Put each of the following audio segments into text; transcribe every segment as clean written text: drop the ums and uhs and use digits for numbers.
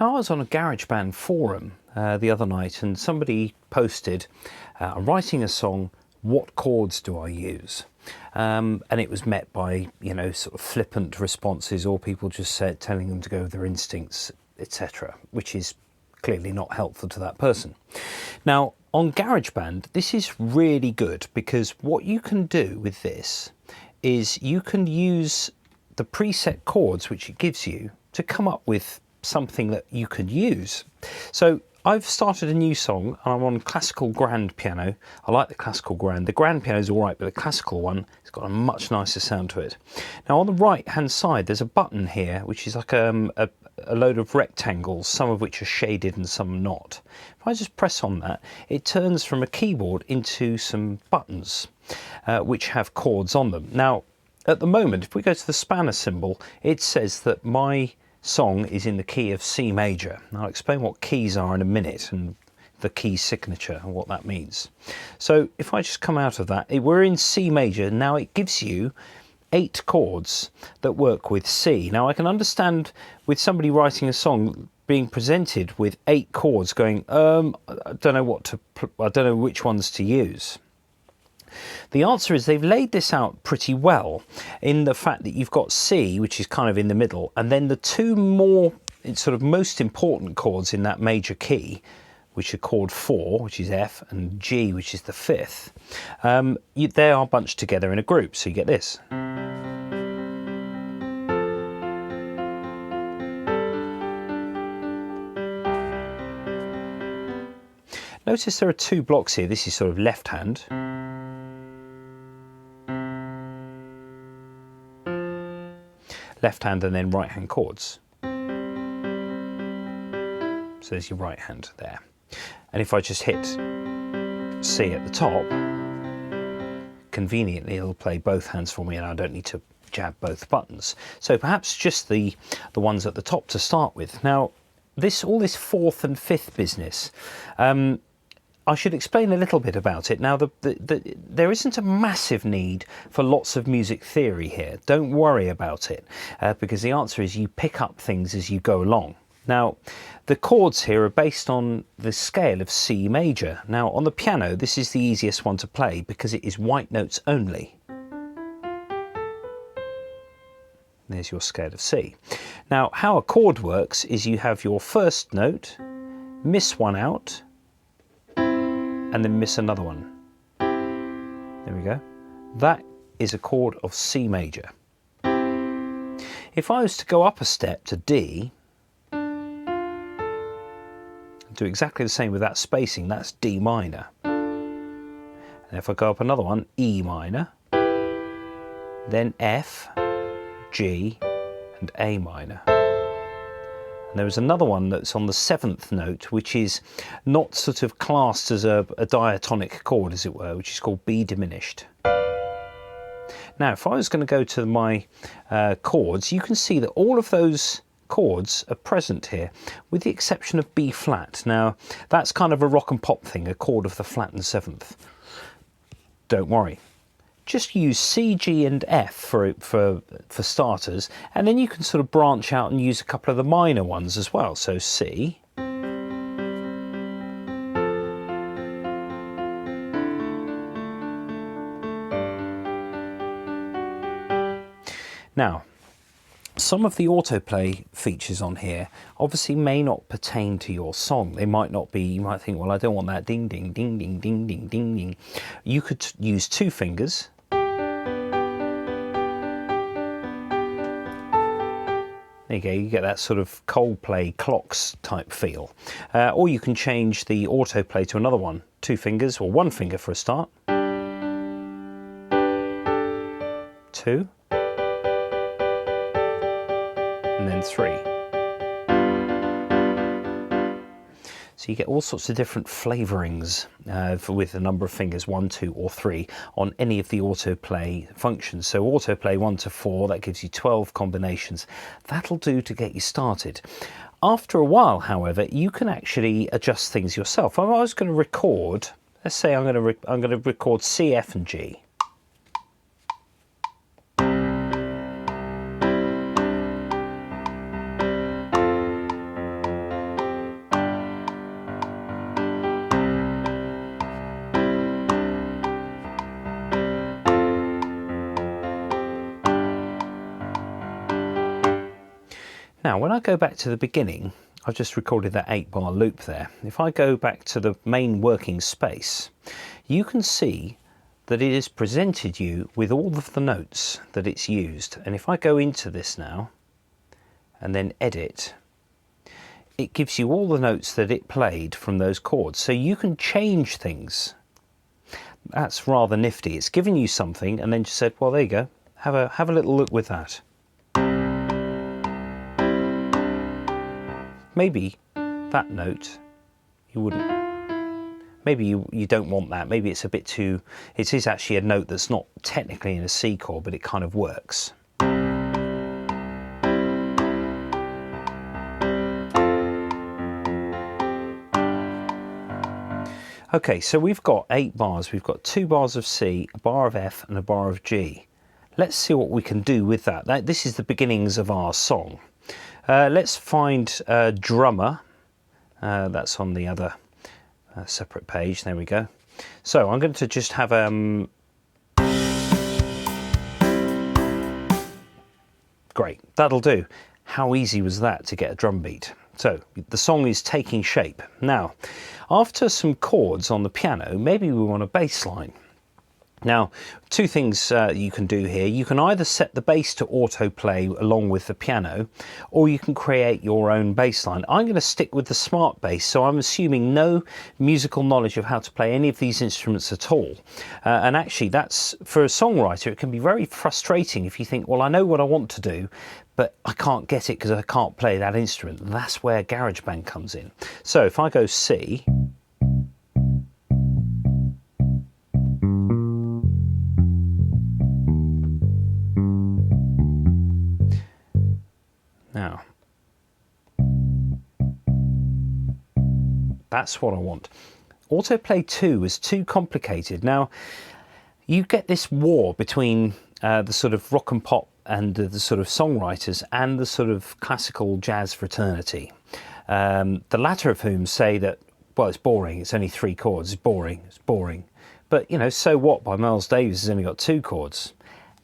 Now, I was on a GarageBand forum the other night, and somebody posted, I'm writing a song, what chords do I use? And it was met by, sort of flippant responses, or people just telling them to go with their instincts, etc., which is clearly not helpful to that person. Now, on GarageBand, this is really good, because what you can do with this is you can use the preset chords which it gives you to come up with something that you could use. So I've started a new song, and I'm on classical grand piano. I like the classical grand. The grand piano is all right, but the classical one has got a much nicer sound to it. Now, on the right hand side, there's a button here which is like a load of rectangles, some of which are shaded and some not. If I just press on that, it turns from a keyboard into some buttons which have chords on them. Now, at the moment, if we go to the spanner symbol, it says that my song is in the key of C major. I'll explain what keys are in a minute and the key signature and what that means. So if I just come out of that, we're in C major. Now it gives you 8 chords that work with C. Now I can understand with somebody writing a song being presented with 8 chords going, I don't know which ones to use. The answer is they've laid this out pretty well in the fact that you've got C, which is kind of in the middle, and then the two more sort of most important chords in that major key, which are chord 4, which is F, and G, which is the 5th, they are bunched together in a group. So you get this. Notice there are 2 blocks here. This is sort of left hand. Left hand and then right hand chords. So there's your right hand there. And if I just hit C at the top, conveniently it'll play both hands for me, and I don't need to jab both buttons. So perhaps just the ones at the top to start with. Now, all this 4th and 5th business, I should explain a little bit about it. Now, there isn't a massive need for lots of music theory here. Don't worry about it, because the answer is you pick up things as you go along. Now, the chords here are based on the scale of C major. Now, on the piano, this is the easiest one to play because it is white notes only. There's your scale of C. Now, how a chord works is you have your first note, miss one out, and then miss another one. There we go. That is a chord of C major. If I was to go up a step to D, do exactly the same with that spacing, that's D minor. And if I go up another one, E minor, then F, G, and A minor. And there is another one that's on the 7th note, which is not sort of classed as a diatonic chord, as it were, which is called B diminished. Now, if I was going to go to my chords, you can see that all of those chords are present here, with the exception of B flat. Now, that's kind of a rock and pop thing, a chord of the flat and 7th. Don't worry. Just use C, G and F for starters, and then you can sort of branch out and use a couple of the minor ones as well. So C, now, some of the autoplay features on here obviously may not pertain to your song. They might not be, you might think, well, I don't want that ding, ding, ding, ding, ding, ding, ding, ding. You could use 2 fingers. There you go, you get that sort of Coldplay clocks type feel. Or you can change the autoplay to another one. 2 fingers, or 1 finger for a start. 2. And then 3. So you get all sorts of different flavourings with a number of fingers, 1, 2 or 3, on any of the autoplay functions. So autoplay 1 to 4, that gives you 12 combinations. That'll do to get you started. After a while, however, you can actually adjust things yourself. If I was going to record, let's say I'm going to record C, F and G. Now, when I go back to the beginning, I've just recorded that 8-bar loop there. If I go back to the main working space, you can see that it has presented you with all of the notes that it's used. And if I go into this now and then edit, it gives you all the notes that it played from those chords. So you can change things. That's rather nifty. It's giving you something and then just said, well, there you go. Have a little look with that. Maybe that note you wouldn't. Maybe you don't want that. Maybe it's a bit too. It is actually a note that's not technically in a C chord, but it kind of works. Okay, so we've got 8 bars. We've got 2 bars of C, a bar of F, and a bar of G. Let's see what we can do with that. This is the beginnings of our song. Let's find drummer. That's on the other separate page. There we go. So I'm going to just have great, that'll do. How easy was that to get a drum beat? So the song is taking shape. Now, after some chords on the piano, maybe we want a bass line. Now, 2 things you can do here. You can either set the bass to autoplay along with the piano, or you can create your own bass line. I'm going to stick with the smart bass, so I'm assuming no musical knowledge of how to play any of these instruments at all. And actually, that's, for a songwriter, it can be very frustrating if you think, well, I know what I want to do, but I can't get it because I can't play that instrument. That's where GarageBand comes in. So if I go C, now, that's what I want. Autoplay 2 is too complicated. Now, you get this war between the sort of rock and pop and the sort of songwriters and the sort of classical jazz fraternity. The latter of whom say that, well, it's boring, it's only 3 chords, it's boring. But, you know, So What by Miles Davis has only got 2 chords.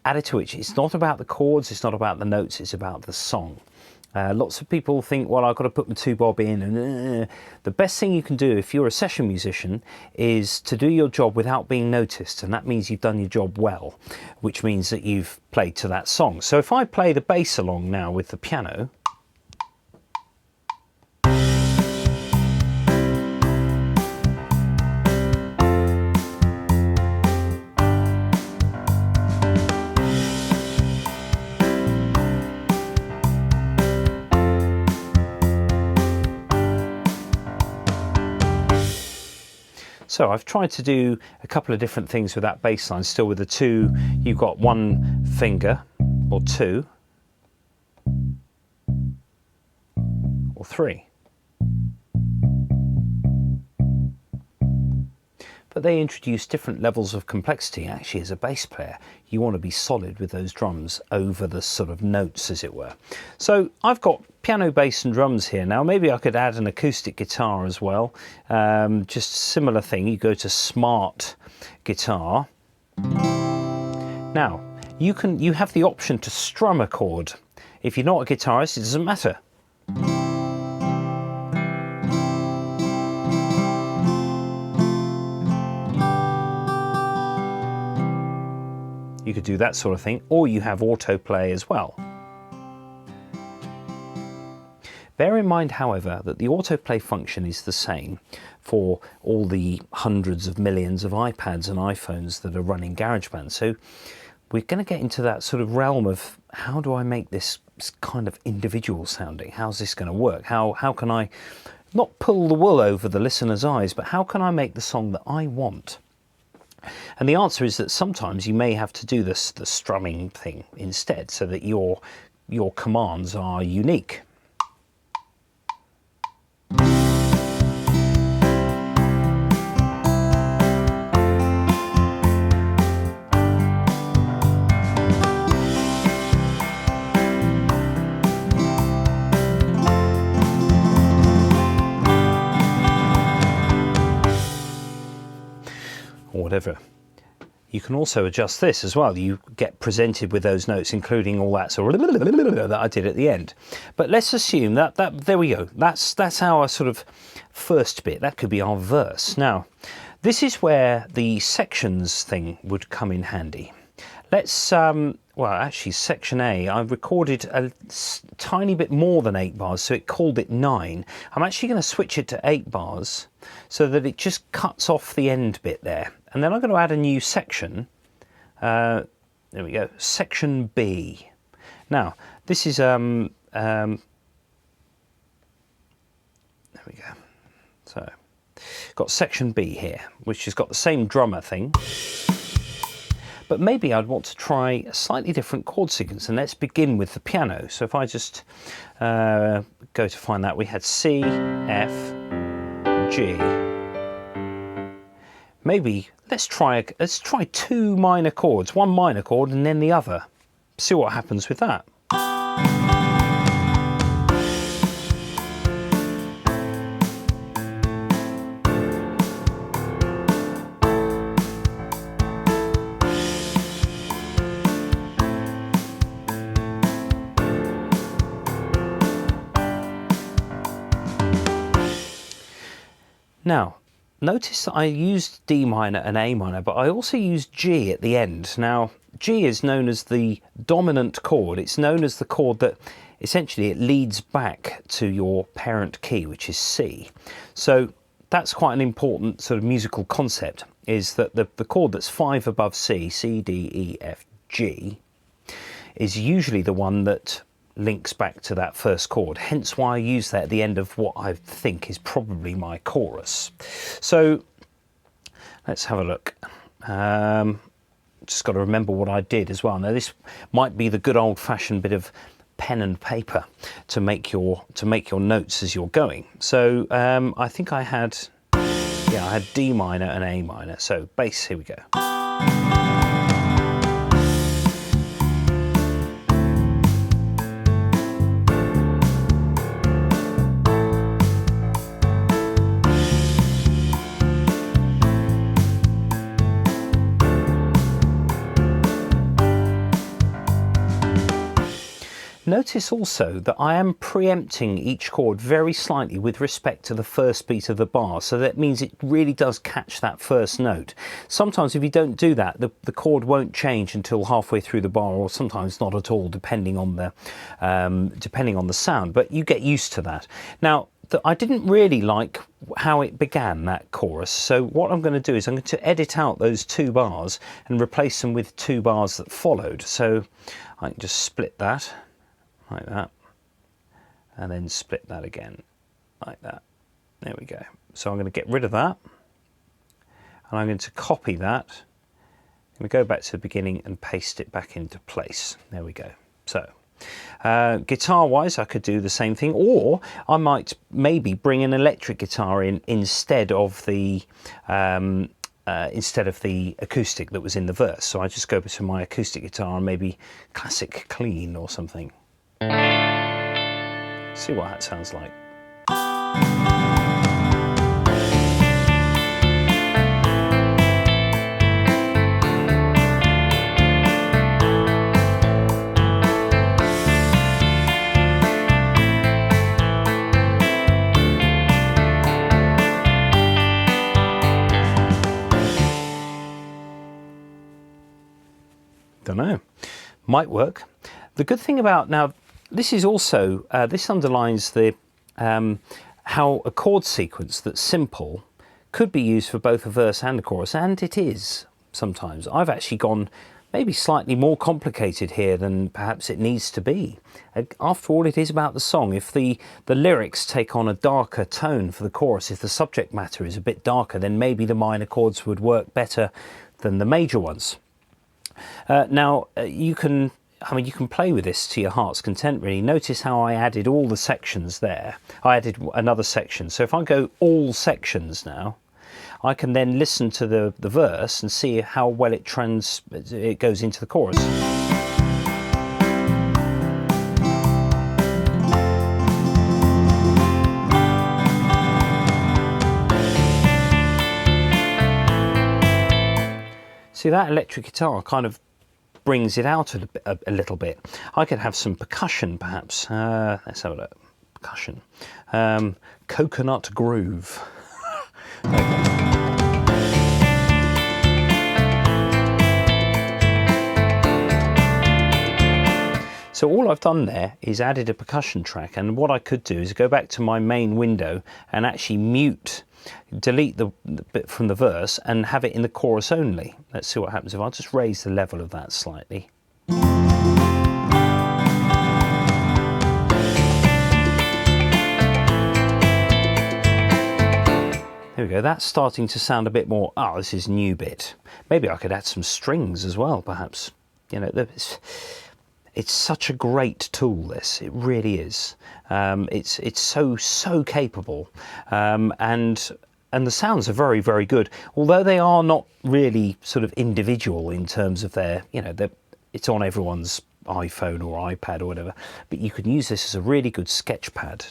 Added to which, it's not about the chords, it's not about the notes, it's about the song. Lots of people think, well, I've got to put my 2-bob in, and the best thing you can do if you're a session musician is to do your job without being noticed, and that means you've done your job well, which means that you've played to that song. So if I play the bass along now with the piano, so I've tried to do a couple of different things with that bass line. Still with the 2, you've got 1 finger, or 2, or 3. But they introduce different levels of complexity. Actually, as a bass player, you want to be solid with those drums over the sort of notes, as it were. So I've got piano, bass and drums here. Now, maybe I could add an acoustic guitar as well. Just a similar thing. You go to Smart Guitar. Now, you have the option to strum a chord. If you're not a guitarist, it doesn't matter. You could do that sort of thing, or you have autoplay as well. Bear in mind, however, that the autoplay function is the same for all the hundreds of millions of iPads and iPhones that are running GarageBand. So we're going to get into that sort of realm of how do I make this kind of individual sounding? How's this going to work? How can I not pull the wool over the listener's eyes, but how can I make the song that I want? And the answer is that sometimes you may have to do the strumming thing instead, so that your commands are unique. Or whatever you can also adjust this as well. You get presented with those notes, including all that sort of that I did at the end. But let's assume that there we go. That's our sort of first bit. That could be our verse. Now, this is where the sections thing would come in handy. Let's well, actually, section A, I recorded a tiny bit more than 8 bars, so it called it 9. I'm actually going to switch it to 8 bars so that it just cuts off the end bit there. And then I'm going to add a new section. There we go, section B. Now, this is, there we go. So, got section B here, which has got the same drummer thing. But maybe I'd want to try a slightly different chord sequence, and let's begin with the piano. So if I just go to find that, we had C, F, G. Maybe let's try 2 minor chords, one minor chord and then the other. See what happens with that. Now, notice that I used D minor and A minor, but I also used G at the end. Now, G is known as the dominant chord. It's known as the chord that essentially it leads back to your parent key, which is C. So that's quite an important sort of musical concept, is that the chord that's 5 above C, C, D, E, F, G, is usually the one that links back to that first chord, hence why I use that at the end of what I think is probably my chorus. So let's have a look. Just got to remember what I did as well. Now this might be the good old-fashioned bit of pen and paper to make your notes as you're going. So I think I had D minor and A minor. So bass, here we go. Notice also that I am preempting each chord very slightly with respect to the first beat of the bar, so that means it really does catch that first note. Sometimes if you don't do that, the chord won't change until halfway through the bar, or sometimes not at all, depending on the sound, but you get used to that. Now, I didn't really like how it began, that chorus, so what I'm going to do is I'm going to edit out those 2 bars and replace them with 2 bars that followed. So I can just split that like that, and then split that again like that. There we go. So I'm going to get rid of that, and I'm going to copy that. I'm going to go back to the beginning and paste it back into place. There we go. So guitar wise, I could do the same thing, or I might maybe bring an electric guitar in instead of the acoustic that was in the verse. So I just go to my acoustic guitar and maybe classic clean or something. See what that sounds like. Don't know. Might work. The good thing about now, this is also, this underlines the how a chord sequence that's simple could be used for both a verse and a chorus, and it is sometimes. I've actually gone maybe slightly more complicated here than perhaps it needs to be. After all, it is about the song. If the lyrics take on a darker tone for the chorus, if the subject matter is a bit darker, then maybe the minor chords would work better than the major ones. Now, you can play with this to your heart's content, really. Notice how I added all the sections there. I added another section. So if I go all sections now, I can then listen to the verse and see how well it goes into the chorus. See See, that electric guitar kind of brings it out a little bit. I could have some percussion perhaps. Let's have a look. Percussion. Coconut groove. Okay. So all I've done there is added a percussion track, and what I could do is go back to my main window and actually delete the bit from the verse and have it in the chorus only. Let's see what happens if I just raise the level of that slightly. There we go, that's starting to sound a bit more, this is new bit. Maybe I could add some strings as well, perhaps. You know, it's such a great tool, this. It really is. It's so capable, and the sounds are very, very good. Although they are not really sort of individual in terms of their, you know, it's on everyone's iPhone or iPad or whatever. But you can use this as a really good sketch pad.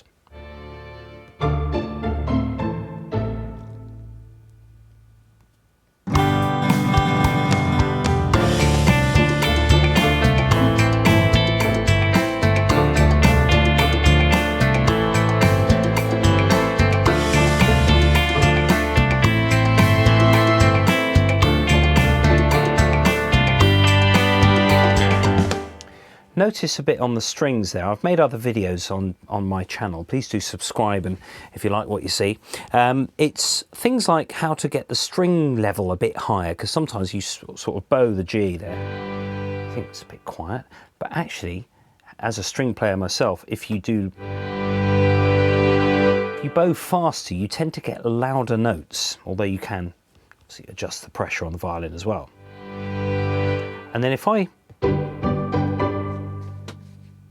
Notice a bit on the strings there. I've made other videos on my channel. Please do subscribe, and if you like what you see. It's things like how to get the string level a bit higher, because sometimes you sort of bow the G there. I think it's a bit quiet, but actually, as a string player myself, if you bow faster, you tend to get louder notes, although you can adjust the pressure on the violin as well. And then if I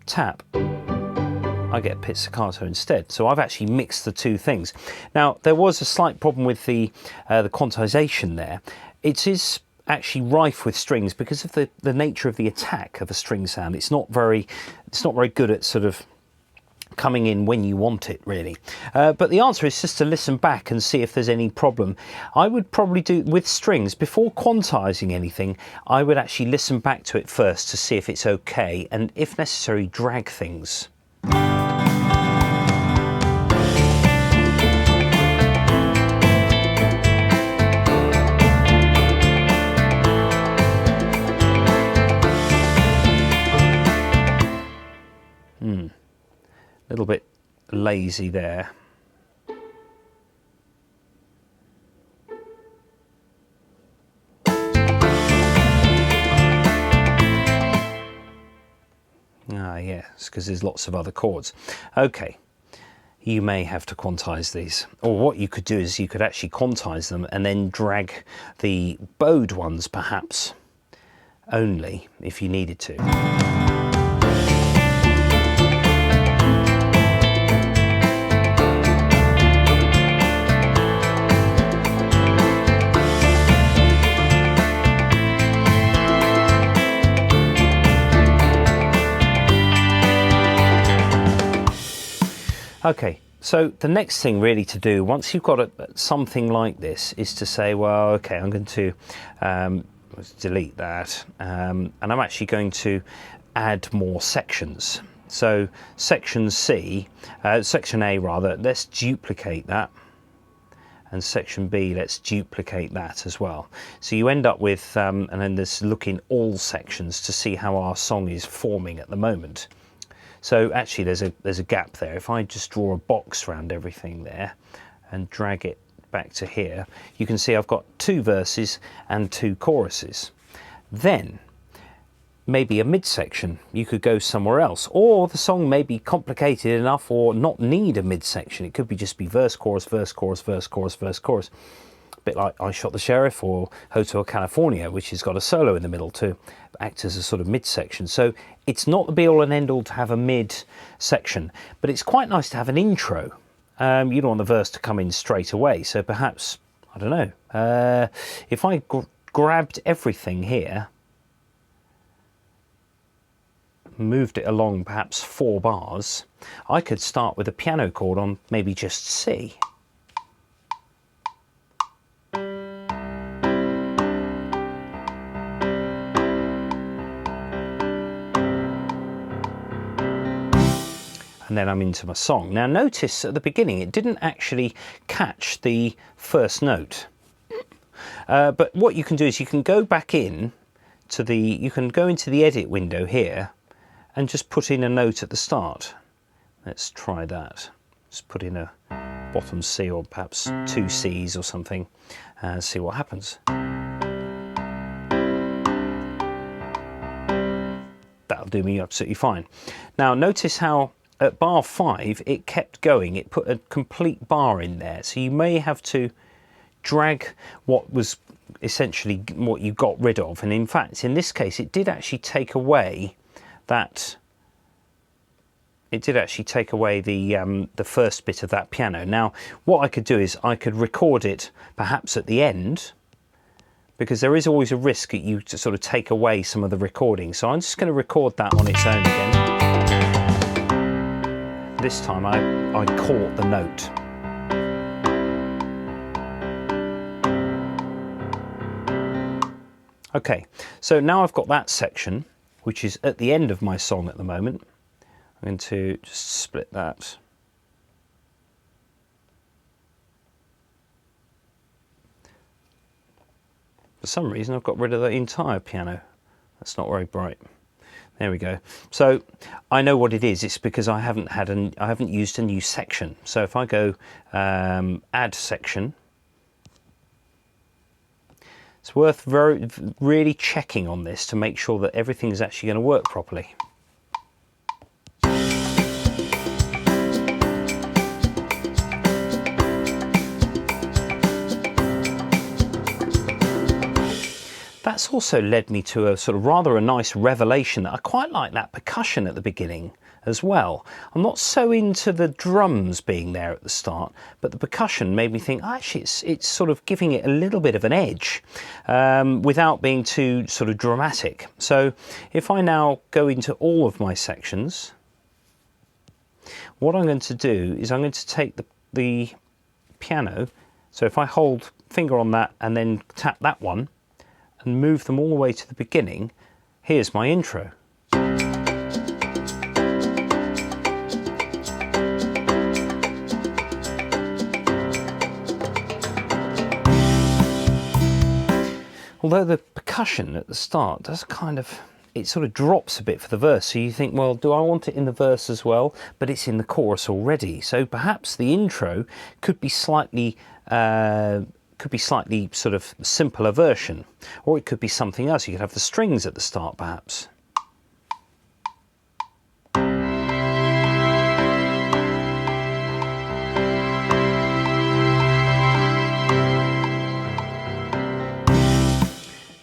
tap, I get pizzicato instead. So I've actually mixed the two things. Now, there was a slight problem with the quantization there. It is actually rife with strings because of the nature of the attack of a string sound. It's not very good at sort of coming in when you want it, really. But the answer is just to listen back and see if there's any problem. I would probably do with strings, before quantizing anything, I would actually listen back to it first to see if it's okay, and if necessary, drag things. A little bit lazy there. Yes, because there's lots of other chords. Okay, you may have to quantize these. Or what you could do is you could actually quantize them and then drag the bowed ones perhaps only if you needed to. Okay, so the next thing really to do, once you've got something like this, is to say, well, okay, I'm going to let's delete that, and I'm actually going to add more sections. So section A rather, let's duplicate that, and section B, let's duplicate that as well. So you end up with, and then there's look in all sections to see how our song is forming at the moment. So actually there's a gap there. If I just draw a box around everything there and drag it back to here, you can see I've got 2 verses and 2 choruses. Then maybe a midsection, you could go somewhere else, or the song may be complicated enough or not need a midsection. It could just be verse, chorus, verse, chorus, verse, chorus, verse, chorus. A bit like I Shot the Sheriff or Hotel California, which has got a solo in the middle too, acts as a sort of midsection. So it's not the be-all and end-all to have a mid-section, but it's quite nice to have an intro. You don't want the verse to come in straight away, so perhaps, I don't know, if I grabbed everything here, moved it along perhaps 4 bars, I could start with a piano chord on maybe just C. and then I'm into my song. Now notice at the beginning it didn't actually catch the first note, but what you can do is you can go back in to you can go into the edit window here and just put in a note at the start. Let's try that. Just put in a bottom C or perhaps 2 C's or something and see what happens. That'll do me absolutely fine. Now notice how at bar 5 it kept going. It put a complete bar in there, so you may have to drag what was essentially what you got rid of, and in fact in this case it did actually take away that. It did actually take away the first bit of that piano. Now what I could do is I could record it perhaps at the end, because there is always a risk that you to sort of take away some of the recording. So I'm just going to record that on its own again. This time I caught the note. Okay, so now I've got that section, which is at the end of my song at the moment. I'm going to just split that. For some reason I've got rid of the entire piano. That's not very bright. There we go. So I know what it is. It's because I haven't used a new section. So if I go add section, it's worth really checking on this to make sure that everything is actually going to work properly. That's also led me to a sort of rather a nice revelation that I quite like that percussion at the beginning as well. I'm not so into the drums being there at the start, but the percussion made me think, oh, actually it's sort of giving it a little bit of an edge without being too sort of dramatic. So if I now go into all of my sections, what I'm going to do is I'm going to take the piano. So if I hold finger on that and then tap that one, and move them all the way to the beginning, here's my intro. Although the percussion at the start does kind of, it sort of drops a bit for the verse, so you think, well, do I want it in the verse as well? But it's in the chorus already, so perhaps the intro could be slightly sort of simpler version, or it could be something else. You could have the strings at the start perhaps.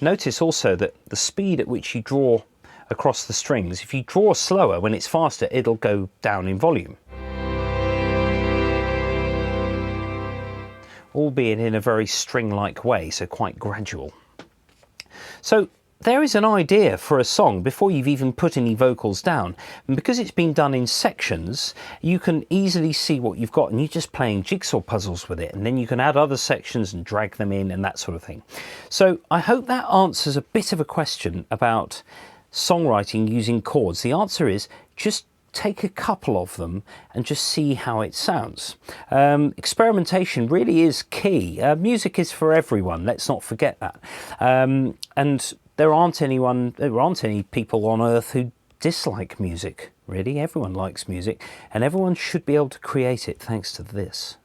Notice also that the speed at which you draw across the strings, if you draw slower, when it's faster it'll go down in volume. Albeit in a very string-like way, so quite gradual. So there is an idea for a song before you've even put any vocals down, and because it's been done in sections, you can easily see what you've got, and you're just playing jigsaw puzzles with it, and then you can add other sections and drag them in and that sort of thing. So I hope that answers a bit of a question about songwriting using chords. The answer is just take a couple of them and just see how it sounds. Experimentation really is key. Music is for everyone, let's not forget that. And there aren't any people on earth who dislike music, really. Everyone likes music, and everyone should be able to create it thanks to this.